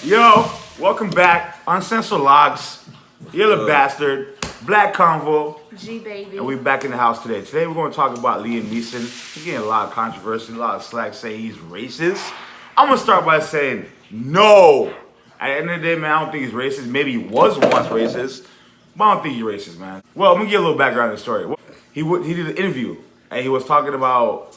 Yo, welcome back. Uncensored Logs, Yellow Bastard, Black Convo, G baby. and we're back in the house today. Today we're going to talk about Liam Neeson. He's getting a lot of controversy, a lot of slack saying he's racist. I'm going to start by saying no. At the end of the day, man, I don't think he's racist. Maybe he was once racist, but I don't think he's racist, man. Well, I'm going to give a little background on the story. He did an interview, and he was talking about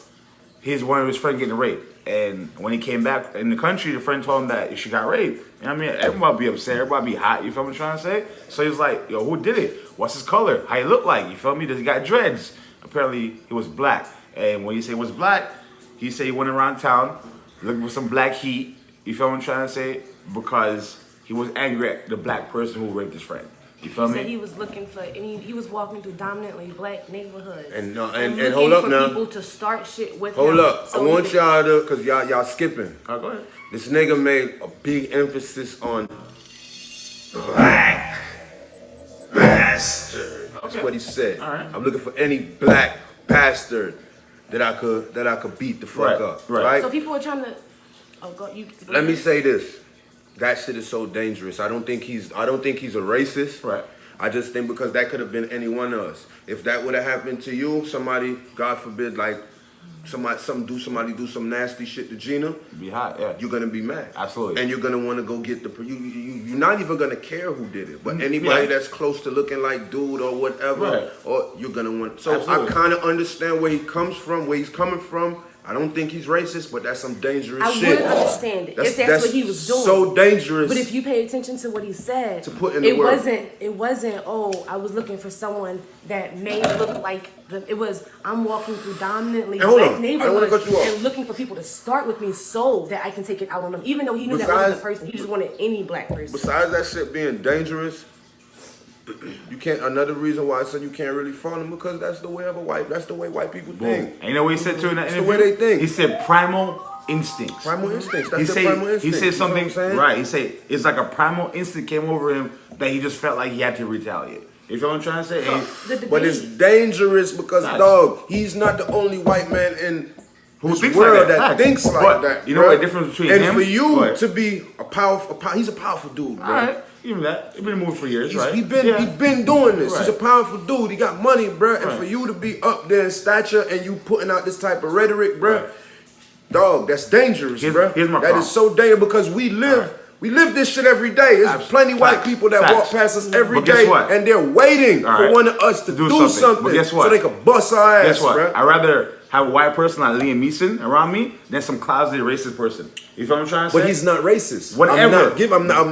one of his friends getting raped. And when he came back in the country, the friend told him that she got raped. You know what I mean? Everybody be upset, everybody be hot, you feel me trying to say? So he was like, yo, who did it? What's his color? How he look like? You feel me? Does he got dreads? Apparently, he was black. And when he said he was black, he said he went around town looking for some black heat. You feel what I'm trying to say? Because he was angry at the black person who raped his friend. You feel me? He said he was looking for, and he was walking through dominantly black neighborhoods. And looking hold up for now. people to start shit with Hold him. up. So I want y'all to, cause y'all skipping. Oh, go ahead. This nigga made a big emphasis on black bastard. That's what he said. All right. I'm looking for any black bastard that I could beat the fuck up. Right. So people are trying to. Oh, go. Let me say this. That shit is so dangerous. I don't think he's a racist. Right. I just think because that could have been any one of us. If that would have happened to you, somebody, God forbid, like somebody do some nasty shit to Gina, Be hot, yeah. you're gonna be mad. Absolutely. And you're gonna want to go get you're not even gonna care who did it. But anybody that's close to looking like dude or whatever, Right. or you're gonna want. So Absolutely. I kind of understand where he's coming from. I don't think he's racist, but that's some dangerous I shit. would understand it if that's what he was doing. So dangerous. But if you pay attention to what he said, To put in the world. it wasn't. Oh, I was looking for someone that may look like them. It was I'm walking through dominantly And hold black on, I don't neighborhoods wanna cut you off. and looking for people to start with me so that I can take it out on them. Even though he knew that wasn't the person, he just wanted any black person. Besides that shit being dangerous, you can't. Another reason why I said you can't really follow him because that's the way white people think. And you know what he said too in that That's interview? the way they think. He said primal instincts. Primal instincts. That's He the said, primal instincts. he said You know what something, I'm saying? right, he said it's like a primal instinct came over him that he just felt like he had to retaliate. You feel what I'm trying to say? And The debate, But it's dangerous because, Facts. dog, he's not the only white man in Who this thinks world like that. that Facts. thinks like But that. you know bruh. what the difference between and him- for you Go ahead. to be a powerful, he's a powerful dude, bro. all right, even that. He's been moving for years, right? He been doing this. He's a Right. powerful dude. He got money, bro. And Right. for you to be up there in stature and you putting out this type of rhetoric, bro, Right. dog, that's dangerous, Here's- bro. here's my That problem. is so dangerous because we live this shit every day. There's Absolutely. plenty white Facts. people that Facts. walk past us every But guess day, what? and they're waiting All for right. one of us to do something. But guess what? So they can bust our ass, Guess what? bro. I'd rather have a white person like Liam Neeson around me than some closeted racist person. You feel what I'm trying to say? But he's not racist. Whatever. I'm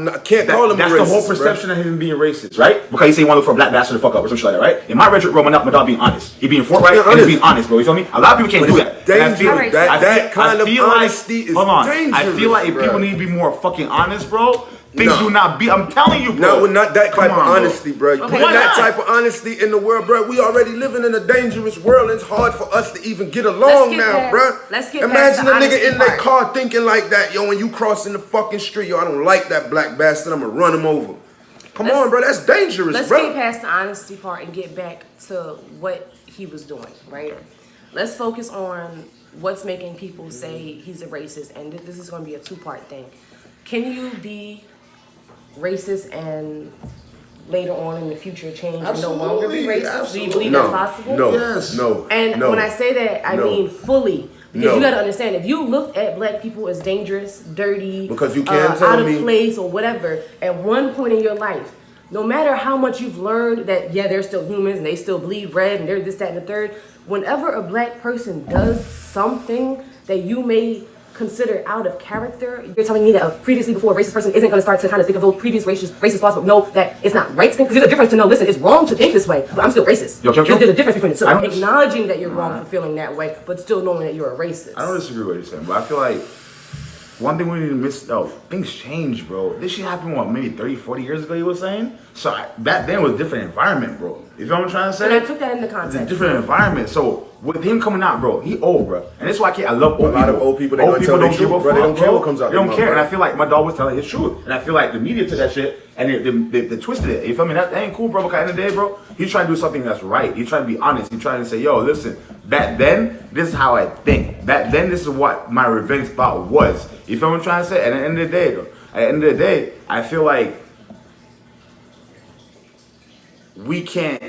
not, can't call him That's a racist. the whole perception of him being racist, right? Because he say he want to look for a black bastard to fuck up or something like that, right? In my rhetoric, bro, my dog being honest. He being forthright Being and honest. he's being honest, bro. You feel me? A lot of people can't But do it's that. And I feel- dangerous. That- I that kind of feel like- honesty is hold on. I dangerous, feel like if bro. people need to be more fucking honest, bro, things No. do not be. I'm telling you, bro. No, not that Come type on, of bro. honesty, bro. Putting Why that not? type of honesty in the world, bro. We already living in a dangerous world. It's hard for us to even get Let's along get now, past- bro. let's get Imagine past the a nigga honesty in their part. car thinking like that, yo. When you crossing the fucking street, yo, I don't like that black bastard. I'm gonna run him over. Come Let's- on, bro. That's dangerous, let's bro. get past the honesty part and get back to what he was doing, right? Let's focus on what's making people say he's a racist, and this is going to be a two-part thing. Can you be racist and later on in the future change and no longer be Absolutely, racist? Do you absolutely. believe No, that's possible? no, Yes. no. And no, when I say that, I no. mean fully. Because No. you got to understand, if you looked at black people as dangerous, dirty, Because you can't tell out of me- place or whatever, at one point in your life, no matter how much you've learned that, yeah, they're still humans and they still bleed red and they're this, that, and the third, whenever a black person does something that you may consider out of character, you're telling me that previously before a racist person isn't going to start to kind of think of those previous racist thoughts, but know that it's not right to think, because there's a difference to know, listen, it's wrong to think this way, but I'm still racist. Yo, Because there's a difference between it. So I don't- acknowledging that you're wrong for feeling that way, but still knowing that you're a racist. I don't disagree with what you're saying, but I feel like one thing we need to miss, things change, bro. This shit happened, what, maybe 30, 40 years ago, you were saying? So back then was a different environment, bro. You feel what I'm trying to say? And I took that into It's a context. different environment. So with him coming out, bro, he old, bro. And that's why I love old people. A lot of old people, they gonna tell don't the give a truth, bro. fuck, They don't care what comes out They don't their care. mouth, And I bro. feel like my dog was telling his truth. And I feel like the media took that shit and they twisted it. You feel me? That ain't cool, bro. Because at the end of the day, bro, he's trying to do something that's right. He's trying to be honest. He's trying to say, yo, listen, back then, this is how I think. Back then, this is what my revenge thought was. You feel what I'm trying to say? And at the end of the day, though, At the end of the day, I feel like we can't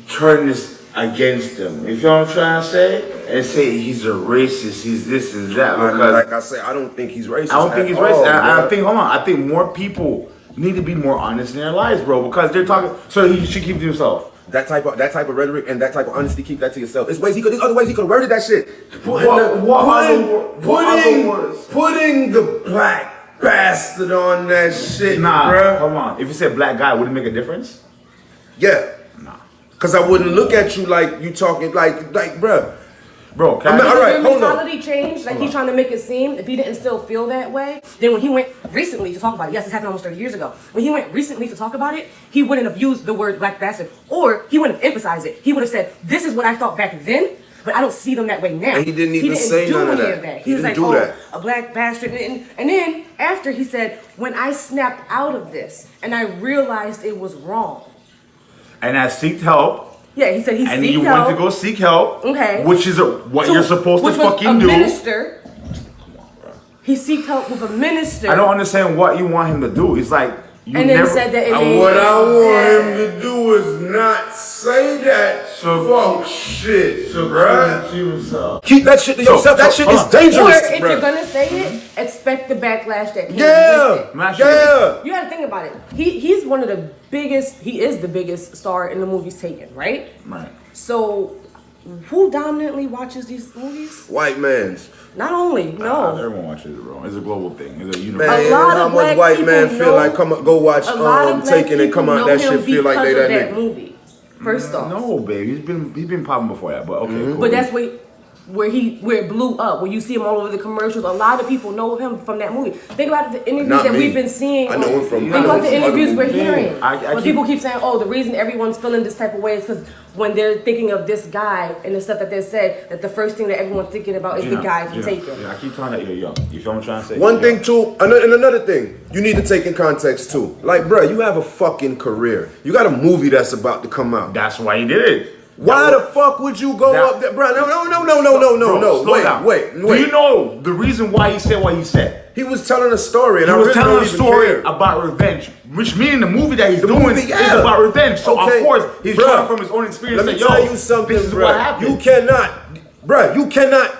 turn this against him. You feel what I'm trying to say? And say he's a racist, he's this and that. Because like I say, I don't think he's racist. I don't think he's racist. I think, hold on, I think more people need to be more honest in their lives, bro, because they're talking. So he should keep to himself. That type of rhetoric and that type of honesty, keep that to yourself. There's other ways he could have worded that shit. Putting the black bastard on that shit, Nah, bruh. hold on. If you said black guy, would it make a difference? Yeah. Nah. Cause I wouldn't look at you like you talking like bruh. Bro, I mean, all right, Your hold on. mentality changed, like he's trying to make it seem, if he didn't still feel that way, then when he went recently to talk about it, yes, this happened almost 30 years ago. When he went recently to talk about it, he wouldn't have used the word black bastard, or he wouldn't have emphasized it. He would have said, this is what I thought back then, but I don't see them that way now. And he didn't even say none of that. He was didn't like, do that. a black bastard. And then after he said, when I snapped out of this and I realized it was wrong. And I seeked help. Yeah, he said he and seeked you help. went to go seek help. Okay. Which is what you're supposed to which was fucking a do. Minister. He seeked help with a minister. I don't understand what you want him to do. It's like you and never. then said that it What I want him to do is not say that fuck shit, bruh. Keep that shit to yourself. That shit is Or dangerous, if bruh. you're gonna say it, expect the backlash that came Yeah, with it. yeah. You gotta think about it. He's one of the biggest. He is the biggest star in the movies Taken, right? Right. So, who dominantly watches these movies? White man's. Not only, no. Everyone watches it, bro. It's a global thing. It's a Man, universal. A lot how of much black white people man feel know- like go watch A lot of black Taken and come people out that know shit him feel like they because that of nigga. movie. First off, No, baby. He's been popping before that, but okay. Cool. but that's where it blew up. Where you see him all over the commercials. A lot of people know him from that movie. Think about the interviews Not that me. we've been seeing. I know him from- Think about the other interviews we're movies. hearing. I When people keep saying, "Oh, the reason everyone's feeling this type of way is because when they're thinking of this guy and the stuff that they said, that the first thing that everyone's thinking about is the guy from Taken." Yeah, I keep telling that you're young. You feel what I'm trying to say? One You're thing young. too, and another thing, you need to take in context too. Like, bruh, you have a fucking career. You got a movie that's about to come out. That's why he did it. Why the fuck would you go up there, bruh? No. Bro, slow down. Wait. Do you know the reason why he said what he said? He was telling a story, and He I was really telling don't a even story care. about revenge, which meaning the movie that he's The doing movie, is yeah. about revenge. So Okay, of course he's bruh, drawing from his own experience. Let me saying, tell yo, you something, this is bruh. what happened. You cannot.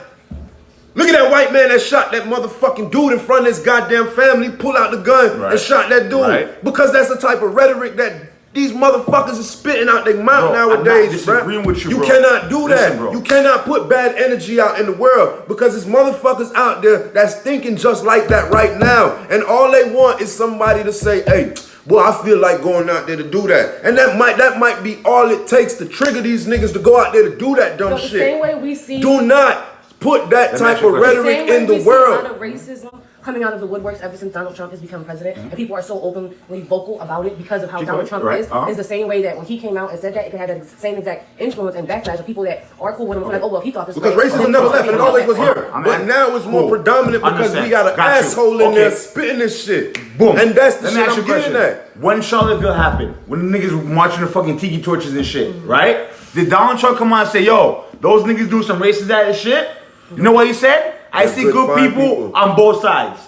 Look at that white man that shot that motherfucking dude in front of his goddamn family, pull out the gun Right. and shot that dude. Right. Because that's the type of rhetoric that these motherfuckers are spitting out their mouth Bro, I'm not nowadays, disagreeing bruh. with you, bro. cannot do Listen, that. bro. You cannot put bad energy out in the world because there's motherfuckers out there that's thinking just like that right now. And all they want is somebody to say, hey, boy, I feel like going out there to do that. And that might be all it takes to trigger these niggas to go out there to do that dumb But the shit. same way we see, Do not put that Let me type ask you of a question. rhetoric same way in the we see a lot world. of racism coming out of the woodworks ever since Donald Trump has become president, and people are so openly vocal about it because of how Keep Donald going. Trump Right. is. Is the same way that when he came out and said that, it could have the same exact influence and backlash of people that are cool with him. Like, oh well, he thought this Because way. racism Then never people left, and it saying, always was "Oh, here. I'm But in. now it's more Cool. predominant because Understand. we got an Got you. asshole in Okay. there spitting this shit. Boom. And that's the Let me shit ask you I'm a question. getting at. When Charlottesville happened, when the niggas were marching the fucking tiki torches and shit, right? Did Donald Trump come on and say, yo, those niggas do some racist ass shit? You know what he said? I They're see good, good fine people people. on both sides.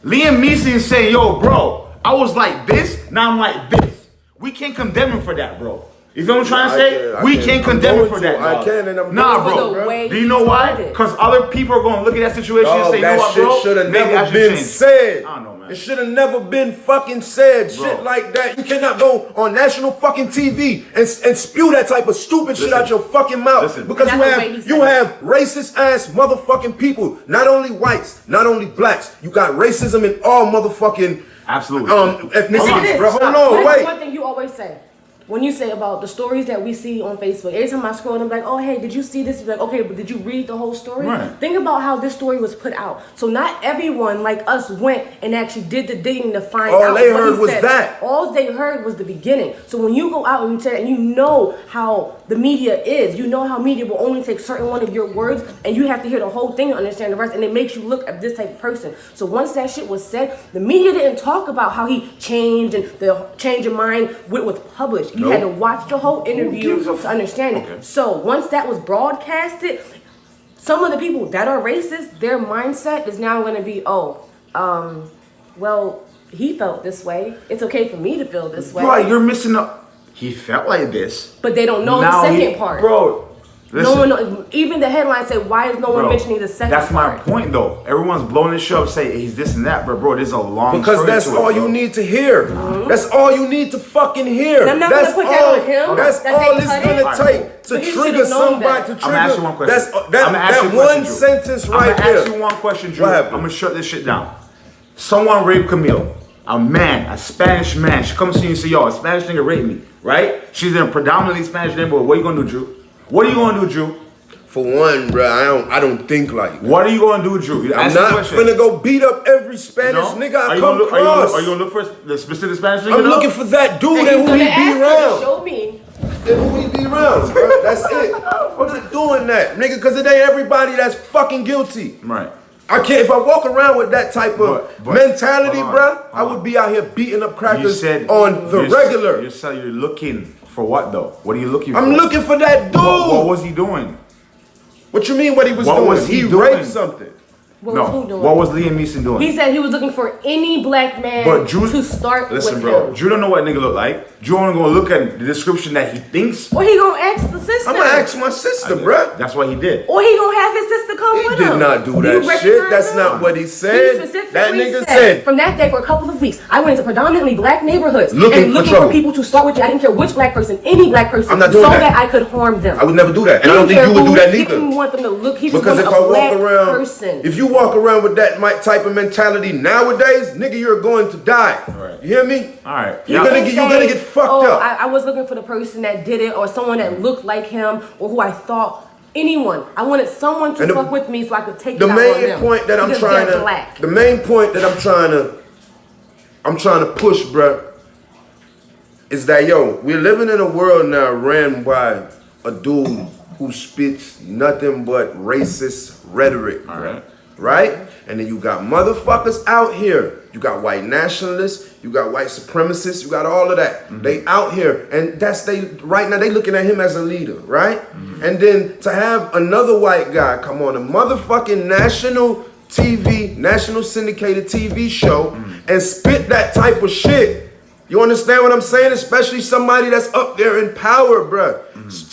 Liam Neeson saying, yo, bro, I was like this, now I'm like this. We can't condemn him for that, bro. You feel what I'm trying to say? I We can. can't I'm condemn him going for to. that. I dog. can, and I'm Nah, going to, bro. bro. way Do you know he why? started. Because other people are going to look at that situation and Dog, say, you know that what, shit bro? should have Maybe I never should been change. said. I don't know, man. It should have never been fucking said. Bro. Shit like that. You cannot go on national fucking TV and spew that type of stupid shit Listen. out your fucking mouth. Listen. Because And you that's the way he have said you it. have racist ass motherfucking people. Not only whites, not only blacks. You got racism in all motherfucking Absolutely. ethnicities, bro. Hold Stop. on, That's wait. one thing you always say. When you say about the stories that we see on Facebook, every time I scroll and I'm like, oh, hey, did you see this? You're like, okay, but did you read the whole story? Right. Think about how this story was put out. So not everyone like us went and actually did the digging to find All out they what heard he was said. that. All they heard was the beginning. So when you go out and you say, and you know how the media is, you know how media will only take certain one of your words, and you have to hear the whole thing to understand the rest, and it makes you look at this type of person. So once that shit was said, the media didn't talk about how he changed and the change of mind was published. You had to Nope. watch the whole interview gives a to understand Okay. it. So once that was broadcasted, some of the people that are racist, their mindset is now going to be, well, he felt this way. It's okay for me to feel this way. Bro, you're missing up. He felt like this. But they don't know Now the second part. Bro, listen. No one knows. Even the headline said, why is no one mentioning the second That's part? my point, though. Everyone's blowing this shit up, say he's this and that, but bro, there's a long Because story that's to it, all bro. you need to hear. That's all you need to fucking hear. And I'm not That's gonna put that all. on him, That's that all they it's cut gonna it. take to But he trigger should've known somebody that. to I'm trigger. gonna ask you one question. That's I'm gonna ask you a that question, one Drew. sentence right I'm gonna ask there. you one question, Drew. What I'm happened? gonna shut this shit down. Someone raped Camille. A man, a Spanish man. She comes to you and say, yo, a Spanish nigga raped me, right? She's in a predominantly Spanish neighborhood. What are you gonna do, Drew? What are you gonna do, Drew? For one, bro, I don't think like that. What are you gonna do, Drew? You I'm ask the not question. finna go beat up every Spanish No? nigga I Are you come gonna look- across. Are you gonna look for the specific Spanish nigga? I'm though? looking for that dude And and he's who he gonna ask be her to around. show me. And who he be around, bro. That's it. I'm not doing that, nigga, because it ain't everybody that's fucking guilty. Right. I can't, if I walk around with that type of But- mentality, hold on, bro, hold I would on. be out here beating up You crackers said on the regular. You said you're looking for what though? What are you looking for? I'm looking for that dude. What was he doing? What you mean what he was What doing? was he doing? raped something. What No. was who doing? What was Liam Neeson doing? He said he was looking for any black man But Drew, to start listen, with bro. him. Drew don't know what nigga look like. Drew only gonna look at the description that he thinks. Or he gonna ask the sister. I'm gonna ask my sister, bro. That's what he did. Or he gonna have his sister come He with did him. not do you that recognize shit. That's him? not what he He said. specifically That nigga said. from that day for a couple of weeks, I went into predominantly black neighborhoods Looking and for looking trouble. for people to start with. I didn't care which black person, any black person, I'm not doing so that. I could harm them. I would never do that, and He I don't didn't think you care would do who- that He neither. didn't want them to look. He just Because wanted if a I walk black around, person. if you walk around with that type of mentality nowadays, nigga, you're going to die. Right. You hear me? All right. You're Yeah. gonna get fucked oh, up. I was looking for the person that did it, or someone that looked like him, or who I thought. Anyone. I wanted someone to And the- fuck with me so I could take The it out on main them. point that I'm Because trying they're to, black. the main point that I'm trying to push, bruh, is that yo, we're living in a world now ran by a dude who spits nothing but racist rhetoric, All bruh. right. Right? And then you got motherfuckers out here. You got white nationalists, you got white supremacists, you got all of that. They out here, and right now they looking at him as a leader, right? And then to have another white guy come on a motherfucking national TV, national syndicated TV show and spit that type of shit. You understand what I'm saying? Especially somebody that's up there in power, bruh.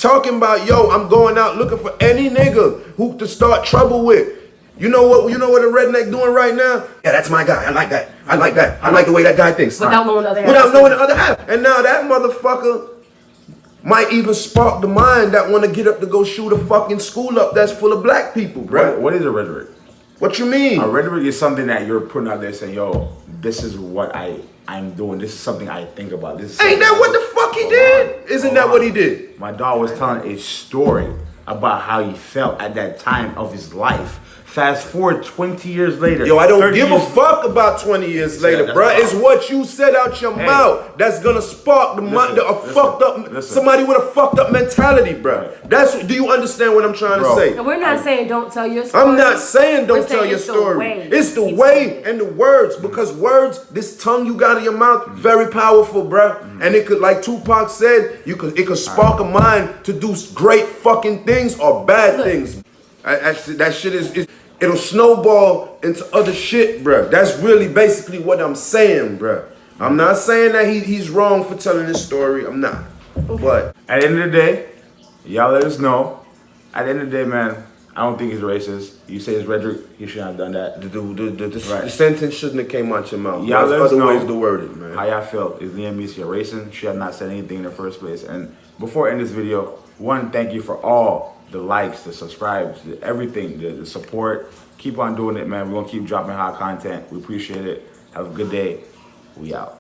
Talking about, yo, I'm going out looking for any nigga who to start trouble with. You know what a redneck doing right now? Yeah, that's my guy. I like that. I like that. I like the way that guy thinks. Without knowing the other half. Without knowing the other half. And now that motherfucker might even spark the mind that want to get up to go shoot a fucking school up that's full of black people, bruh. What is a rhetoric? What you mean? A rhetoric is something that you're putting out there saying, yo, this is what I'm doing. This is something I think about. This is Ain't that what the fuck he did? Isn't that what he did? My dog was telling a story about how he felt at that time of his life. Fast forward 20 years later. Yo, I don't 30 give a years- fuck about 20 years later, that's bruh. fine. It's what you said out your Hey. mouth that's gonna spark the mind, fucked up, somebody with a fucked up mentality, bruh. Do you understand what I'm trying Bro. to say? And we're not saying don't tell your story. I'm not saying We're don't tell saying your it's the story. way. It's the It's way and the words, because words, this tongue you got in your mouth, very powerful, bruh. And it could, like Tupac said, it could spark a mind to do great fucking things or bad Look. things. That shit is it'll snowball into other shit, bruh. That's really basically what I'm saying, bruh. I'm not saying that he's wrong for telling this story. I'm not. But At the end of the day, y'all let us know. At the end of the day, man, I don't think he's racist. You say it's rhetoric, he shouldn't have done that. the sentence shouldn't have came out your mouth. Y'all There's let us other know ways to word it, man. how y'all feel. Is Liam Neeson a racist? She had not said anything in the first place. And before I end this video, one, thank you for all the likes, the subscribes, everything, the support. Keep on doing it, man. We're going to keep dropping hot content. We appreciate it. Have a good day. We out.